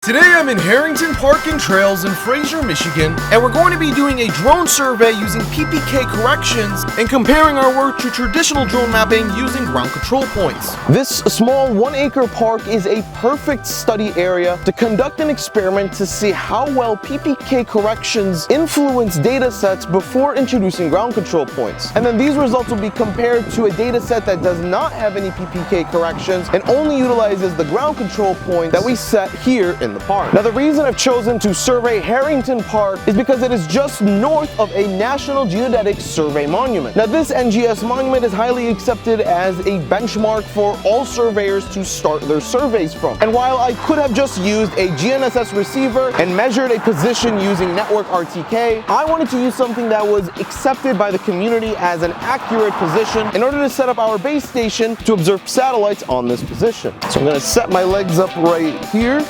Today I'm in Harrington Park and Trails in Fraser, Michigan, and we're going to be doing a drone survey using PPK corrections and comparing our work to traditional drone mapping using ground control points. This small 1-acre park is a perfect study area to conduct an experiment to see how well PPK corrections influence data sets before introducing ground control points. And then these results will be compared to a data set that does not have any PPK corrections and only utilizes the ground control point that we set here in the park. Now, the reason I've chosen to survey Harrington Park is because it is just north of a National Geodetic Survey monument. Now, this NGS monument is highly accepted as a benchmark for all surveyors to start their surveys from. And while I could have just used a GNSS receiver and measured a position using network RTK, I wanted to use something that was accepted by the community as an accurate position in order to set up our base station to observe satellites on this position. So I'm going to set my legs up right here.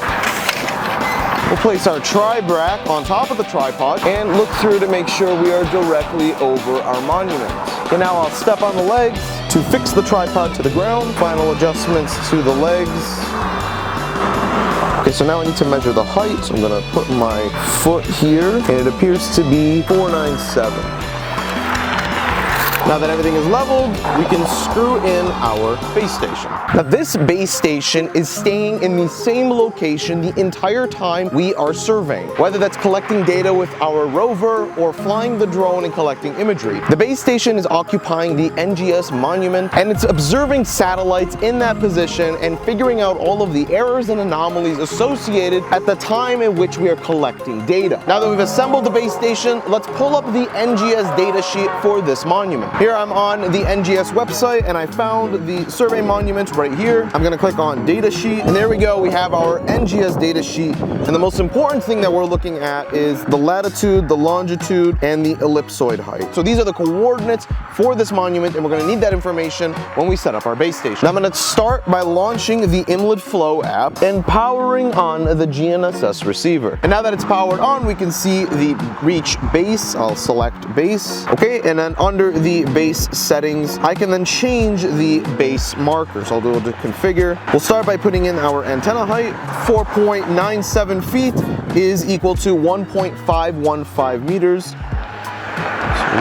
We'll place our tri-brack on top of the tripod and look through to make sure we are directly over our monument. Okay, now I'll step on the legs to fix the tripod to the ground. Final adjustments to the legs. Okay, so now I need to measure the height. So I'm going to put my foot here, and it appears to be 497. Now that everything is leveled, we can screw in our base station. Now this base station is staying in the same location the entire time we are surveying, whether that's collecting data with our rover or flying the drone and collecting imagery. The base station is occupying the NGS monument, and it's observing satellites in that position and figuring out all of the errors and anomalies associated at the time in which we are collecting data. Now that we've assembled the base station, let's pull up the NGS data sheet for this monument. Here I'm on the NGS website and I found the survey monument right here. I'm going to click on data sheet, and there we go. We have our NGS data sheet, and the most important thing that we're looking at is the latitude, the longitude, and the ellipsoid height. So these are the coordinates for this monument, and we're going to need that information when we set up our base station. Now I'm going to start by launching the Inlet Flow app and powering on the GNSS receiver. And now that it's powered on, we can see the reach base. I'll select base. Okay, and then under the base settings, I can then change the base markers. I'll go to configure. We'll start by putting in our antenna height. 4.97 feet is equal to 1.515 meters. So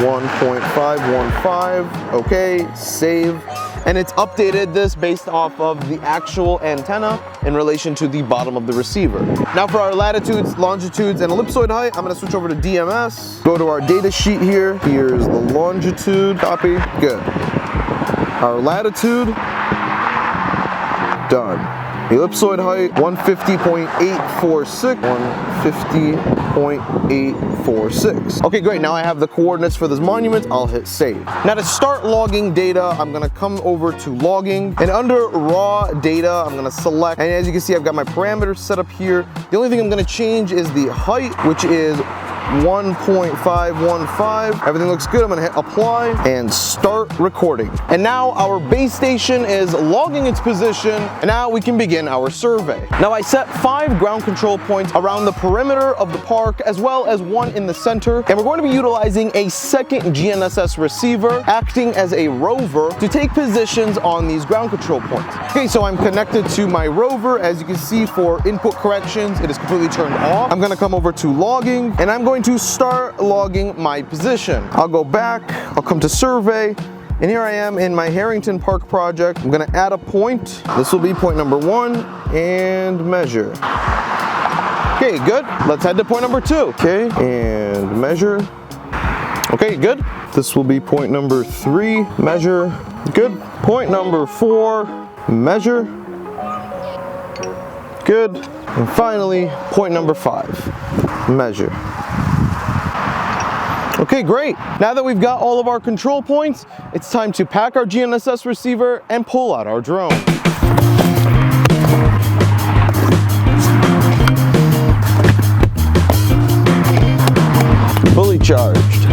1.515. Okay, save. And it's updated this based off of the actual antenna in relation to the bottom of the receiver. Now for our latitudes, longitudes, and ellipsoid height, I'm going to switch over to DMS. Go to our data sheet here. Here's the longitude. Copy. Good. Our latitude. Done. Ellipsoid height, 150.846. 150.846. Okay, great. Now I have the coordinates for this monument. I'll hit save. Now to start logging data, I'm going to come over to logging, and under raw data, I'm going to select, and as you can see, I've got my parameters set up here. The only thing I'm going to change is the height, which is 1.515. Everything looks good. I'm going to hit apply and start recording. And now our base station is logging its position, and now we can begin our survey. Now I set 5 ground control points around the perimeter of the park, as well as 1 in the center, and we're going to be utilizing a second GNSS receiver acting as a rover to take positions on these ground control points. Okay, so I'm connected to my rover. As you can see, for input corrections, it is completely turned off. I'm going to come over to logging, and I'm going to start logging my position. I'll go back, I'll come to survey, and here I am in my Harrington Park project. I'm going to add a point. This will be point number 1, and measure. Okay, good. Let's head to point number 2. Okay, and measure. Okay, good. This will be point number 3, measure. Good. Point number 4, measure. Good. And finally, point number 5, measure. Okay, great. Now that we've got all of our control points, it's time to pack our GNSS receiver and pull out our drone. Fully charged.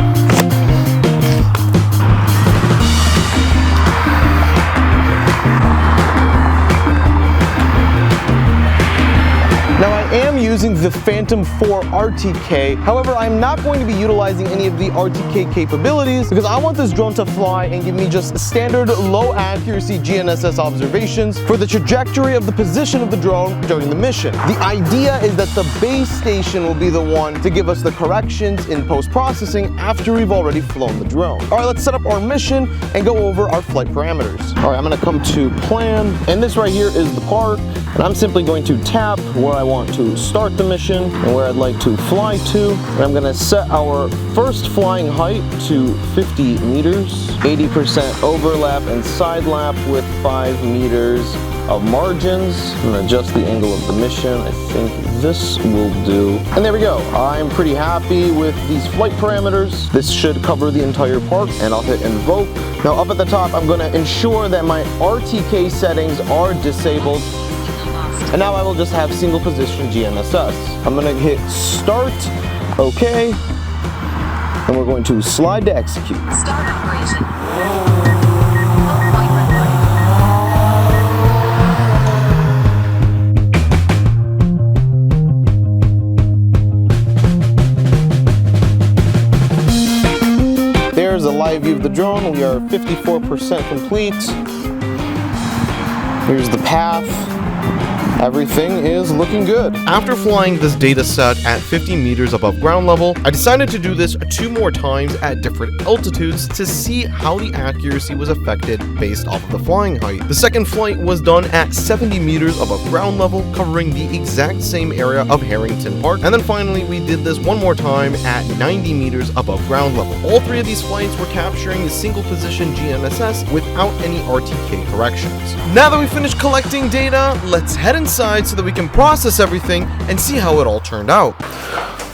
Now I am using the Phantom 4 RTK. However, I'm not going to be utilizing any of the RTK capabilities because I want this drone to fly and give me just standard low accuracy GNSS observations for the trajectory of the position of the drone during the mission. The idea is that the base station will be the one to give us the corrections in post-processing after we've already flown the drone. All right, let's set up our mission and go over our flight parameters. All right, I'm gonna come to plan, and this right here is the park, and I'm simply going to tap where I want to start the mission and where I'd like to fly to, and I'm gonna set our first flying height to 50 meters, 80% overlap and side lap with 5 meters of margins. I'm gonna adjust the angle of the mission. I think this will do. And there we go. I'm pretty happy with these flight parameters. This should cover the entire park, and I'll hit invoke. Now up at the top, I'm gonna ensure that my RTK settings are disabled. And now I will just have single position GNSS. I'm gonna hit start, okay. And we're going to slide to execute. Start operation. There's a live view of the drone. We are 54% complete. Here's the path. Everything is looking good. After flying this data set at 50 meters above ground level, I decided to do this 2 more times at different altitudes to see how the accuracy was affected based off of the flying height. The second flight was done at 70 meters above ground level, covering the exact same area of Harrington Park. And then finally, we did this 1 more time at 90 meters above ground level. All 3 of these flights were capturing the single position GNSS without any RTK corrections. Now that we finished collecting data, let's head inside so that we can process everything and see how it all turned out.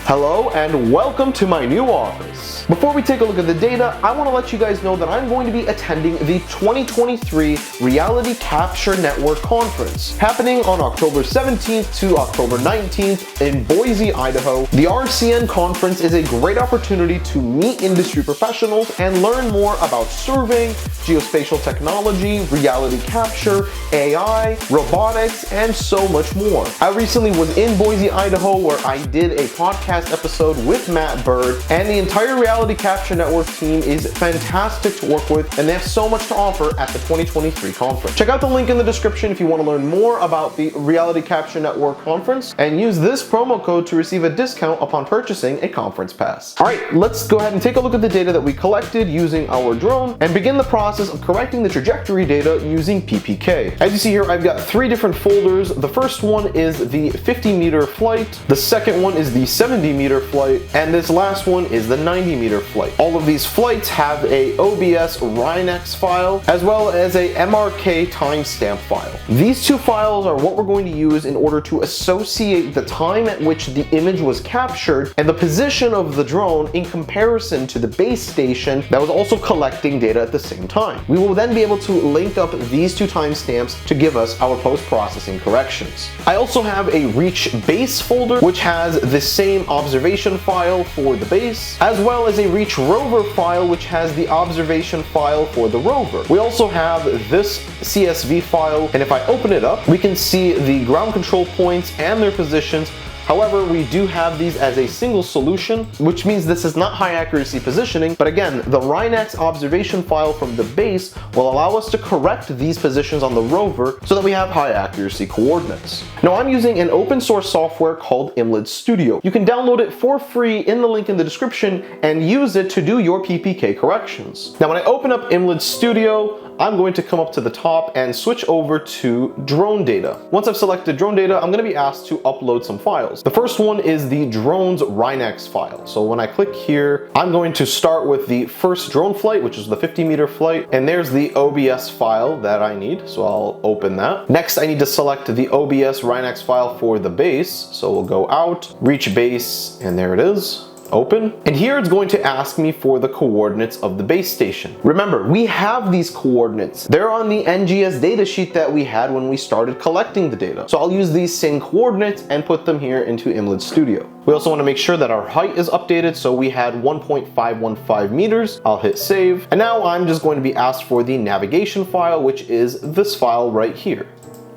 Hello and welcome to my new office. Before we take a look at the data, I want to let you guys know that I'm going to be attending the 2023 Reality Capture Network Conference, happening on October 17th to October 19th in Boise, Idaho. The RCN conference is a great opportunity to meet industry professionals and learn more about surveying, geospatial technology, reality capture, AI, robotics, and so much more. I recently was in Boise, Idaho, where I did a podcast episode with Matt Bird, and the entire Reality Capture Network team is fantastic to work with, and they have so much to offer at the 2023 conference. Check out the link in the description if you want to learn more about the Reality Capture Network conference, and use this promo code to receive a discount upon purchasing a conference pass. All right, let's go ahead and take a look at the data that we collected using our drone and begin the process of correcting the trajectory data using PPK. As you see here, I've got 3 different folders. The first one is the 50-meter flight, the second one is the 70-meter flight, and this last one is the 90-meter flight. All of these flights have a OBS RINEX file as well as a MRK timestamp file. These 2 files are what we're going to use in order to associate the time at which the image was captured and the position of the drone in comparison to the base station that was also collecting data at the same time. We will then be able to link up these 2 timestamps to give us our post-processing corrections. I also have a Reach Base folder which has the same observation file for the base as well as a Reach Rover file which has the observation file for the rover. We also have this CSV file, and if I open it up, we can see the ground control points and their positions. However, we do have these as a single solution, which means this is not high accuracy positioning, but again, the RINEX observation file from the base will allow us to correct these positions on the rover so that we have high accuracy coordinates. Now, I'm using an open source software called IMLID Studio. You can download it for free in the link in the description and use it to do your PPK corrections. Now, when I open up IMLID Studio, I'm going to come up to the top and switch over to drone data. Once I've selected drone data, I'm going to be asked to upload some files. The first one is the drone's RINEX file. So when I click here, I'm going to start with the first drone flight, which is the 50-meter flight, and there's the OBS file that I need, so I'll open that. Next, I need to select the OBS RINEX file for the base, so we'll go out, reach base, and there it is. Open, and here it's going to ask me for the coordinates of the base station. Remember, we have these coordinates. They're on the NGS datasheet that we had when we started collecting the data. So I'll use these same coordinates and put them here into IMLID Studio. We also want to make sure that our height is updated, so we had 1.515 meters. I'll hit save, and now I'm just going to be asked for the navigation file, which is this file right here.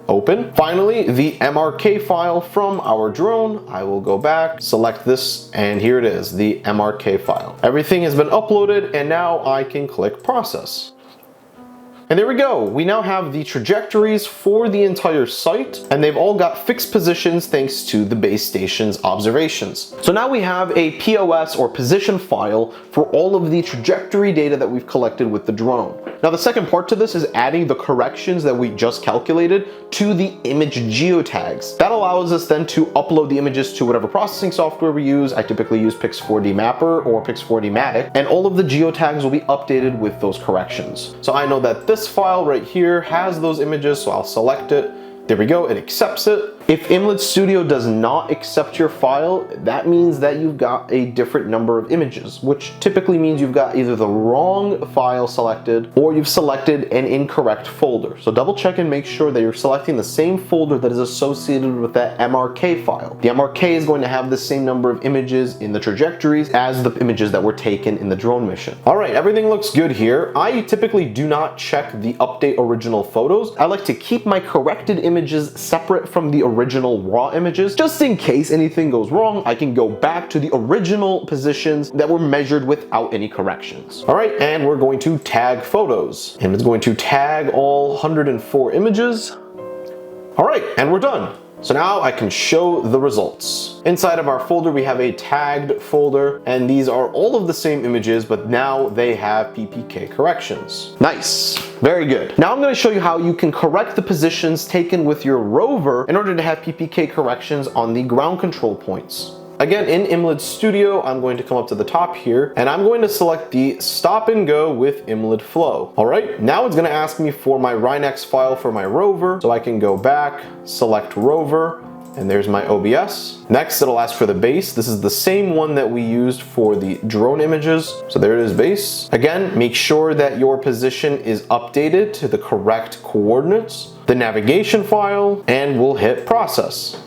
Open. Finally, the MRK file from our drone. I will go back, select this, and here it is, the MRK file. Everything has been uploaded, and now I can click process. And there we go. We now have the trajectories for the entire site, and they've all got fixed positions thanks to the base station's observations. So now we have a POS or position file for all of the trajectory data that we've collected with the drone. Now the second part to this is adding the corrections that we just calculated to the image geotags. That allows us then to upload the images to whatever processing software we use. I typically use Pix4D Mapper or Pix4D Matic, and all of the geotags will be updated with those corrections. So I know that this file right here has those images, so I'll select it. There we go, it accepts it. If Image Studio does not accept your file, that means that you've got a different number of images, which typically means you've got either the wrong file selected or you've selected an incorrect folder. So double check and make sure that you're selecting the same folder that is associated with that MRK file. The MRK is going to have the same number of images in the trajectories as the images that were taken in the drone mission. All right, everything looks good here. I typically do not check the update original photos. I like to keep my corrected images separate from the original raw images. Just in case anything goes wrong, I can go back to the original positions that were measured without any corrections. All right, and we're going to tag photos. And it's going to tag all 104 images. All right, and we're done. So now I can show the results. Inside of our folder, we have a tagged folder, and these are all of the same images, but now they have PPK corrections. Nice, very good. Now I'm gonna show you how you can correct the positions taken with your rover in order to have PPK corrections on the ground control points. Again, in Imlid Studio, I'm going to come up to the top here, and I'm going to select the stop and go with Imlid Flow. All right, now it's gonna ask me for my Rhinex file for my rover, so I can go back, select rover, and there's my OBS. Next, it'll ask for the base. This is the same one that we used for the drone images. So there it is, base. Again, make sure that your position is updated to the correct coordinates, the navigation file, and we'll hit process.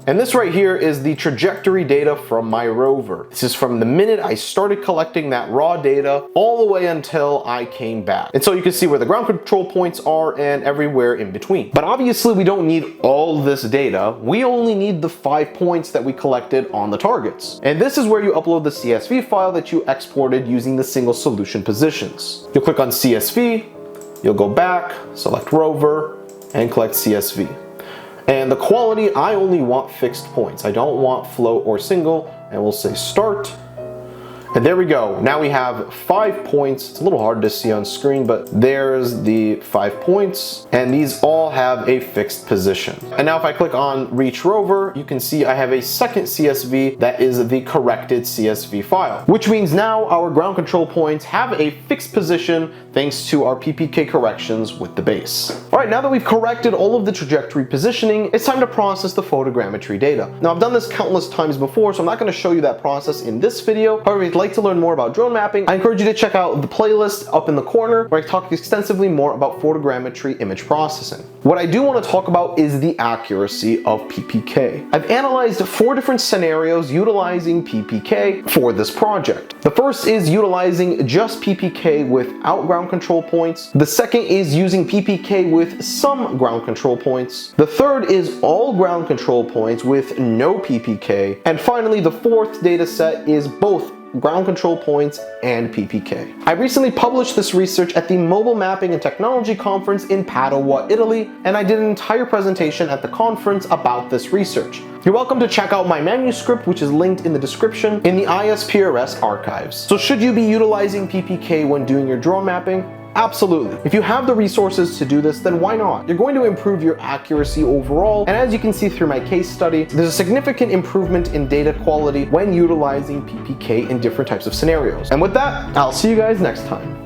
And this right here is the trajectory data from my rover. This is from the minute I started collecting that raw data all the way until I came back. And so you can see where the ground control points are and everywhere in between. But obviously we don't need all this data. We only need the 5 points that we collected on the targets. And this is where you upload the CSV file that you exported using the single solution positions. You'll click on CSV, you'll go back, select rover, and collect CSV. And the quality, I only want fixed points. I don't want float or single, and we'll say start. And there we go. Now we have 5 points. It's a little hard to see on screen, but there's the 5 points, and these all have a fixed position. And now if I click on Reach Rover, you can see I have a second CSV that is the corrected CSV file, which means now our ground control points have a fixed position thanks to our PPK corrections with the base. All right, now that we've corrected all of the trajectory positioning, it's time to process the photogrammetry data. Now I've done this countless times before, so I'm not going to show you that process in this video. However, if you'd like to learn more about drone mapping, I encourage you to check out the playlist up in the corner where I talk extensively more about photogrammetry image processing. What I do want to talk about is the accuracy of PPK. I've analyzed 4 different scenarios utilizing PPK for this project. The first is utilizing just PPK without ground control points. The second is using PPK with some ground control points. The third is all ground control points with no PPK. And finally, the fourth data set is both ground control points and PPK. I recently published this research at the Mobile Mapping and Technology Conference in Padua, Italy, and I did an entire presentation at the conference about this research. You're welcome to check out my manuscript, which is linked in the description in the ISPRS archives. So should you be utilizing PPK when doing your drone mapping? Absolutely. If you have the resources to do this, then why not? You're going to improve your accuracy overall, and as you can see through my case study, there's a significant improvement in data quality when utilizing PPK in different types of scenarios. And with that, I'll see you guys next time.